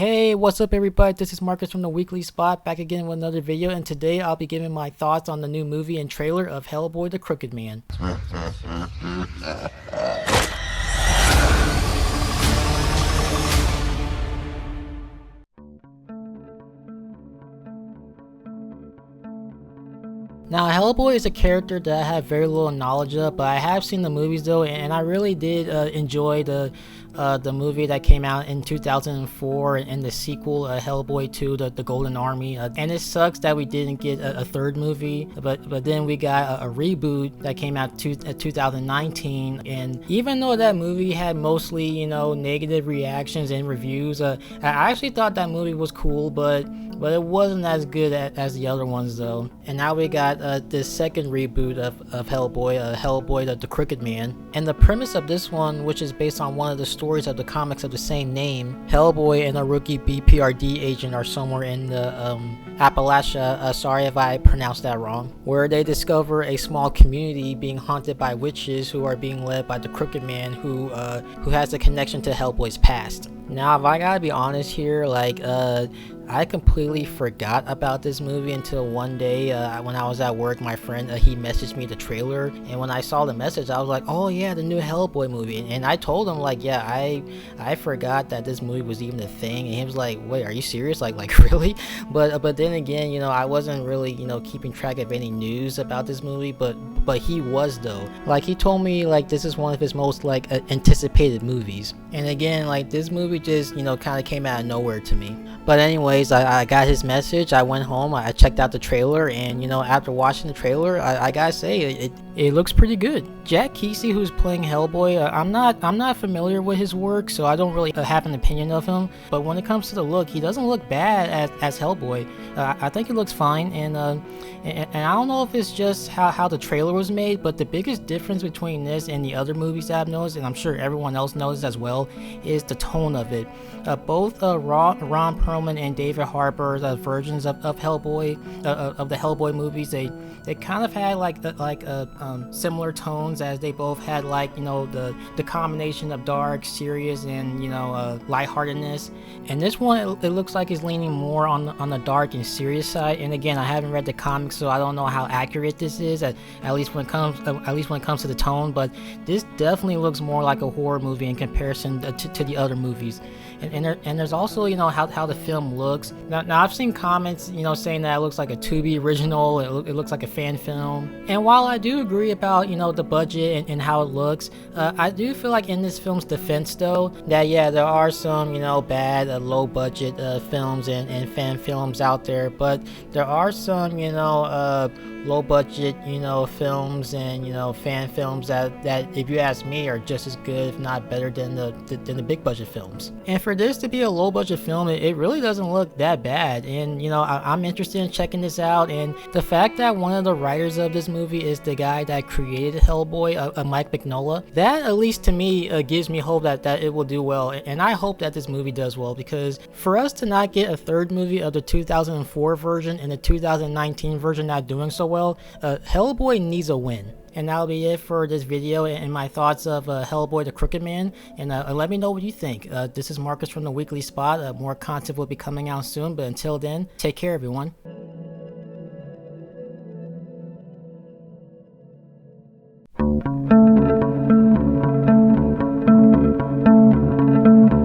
Hey, what's up everybody? This is Marcus from the Weekly Spot, back again with another video, and today I'll be giving my thoughts on the new movie and trailer of Hellboy the Crooked Man. Now, Hellboy is a character that I have very little knowledge of, but I have seen the movies though, and I really did enjoy the movie that came out in 2004 and the sequel, Hellboy 2, the Golden Army. And it sucks that we didn't get a third movie, but then we got a reboot that came out 2019. And even though that movie had mostly, negative reactions and reviews, I actually thought that movie was cool, but it wasn't as good as the other ones though. And now we got this second reboot of Hellboy, Hellboy the Crooked Man. And the premise of this one, which is based on one of the stories of the comics of the same name, Hellboy and a rookie BPRD agent are somewhere in the Appalachia, sorry if I pronounced that wrong, where they discover a small community being haunted by witches who are being led by the Crooked Man, who has a connection to Hellboy's past. Now, if I gotta be honest here, I completely forgot about this movie until one day when I was at work. My friend, he messaged me the trailer, and when I saw the message, I was like, oh yeah, the new Hellboy movie. And I told him, yeah, I forgot that this movie was even a thing. And he was like, wait, are you serious? Like really? But then again, I wasn't really, keeping track of any news about this movie, but he was though. He told me this is one of his most anticipated movies. And again, this movie just, kind of came out of nowhere to me. But anyways, I got his message. I went home, I checked out the trailer, and after watching the trailer, I gotta say it looks pretty good. Jack Kesey, who's playing Hellboy, I'm not familiar with his work, so I don't really have an opinion of him. But when it comes to the look, he doesn't look bad as Hellboy. I think it looks fine, and I don't know if it's just how the trailer was made, but the biggest difference between this and the other movies that I've noticed, and I'm sure everyone else knows as well, is the tone of it. Both Ron Perlman and David Harbour's versions of Hellboy, of the Hellboy movies, they kind of had similar tones, as they both had the combination of dark, serious, and lightheartedness. And this one, it looks like it's leaning more on the dark and serious side. And again, I haven't read the comics, so I don't know how accurate this is, at least when it comes to the tone. But this definitely looks more like a horror movie in comparison to the other movies. And there's also how the film looks. Now I've seen comments saying that it looks like a Tubi original. It looks like a fan film. And while I do agree about the budget and how it looks, I do feel like in this film's defense though, that yeah, there are some bad low budget films and fan films out there, but there are some low budget films and fan films that if you ask me are just as good, if not better, than the big budget films. And for this to be a low budget film, it really doesn't look that bad. And I'm interested in checking this out. And the fact that one of the writers of this movie is the guy that created Hellboy, Mike Mignola, that at least to me gives me hope that it will do well. And I hope that this movie does well, because for us to not get a third movie of the 2004 version and the 2019 version not doing so well, Hellboy needs a win. And that'll be it for this video and my thoughts of Hellboy the Crooked Man. And let me know what you think. This is Marcus from the Weekly Spot. More content will be coming out soon, but until then, take care everyone.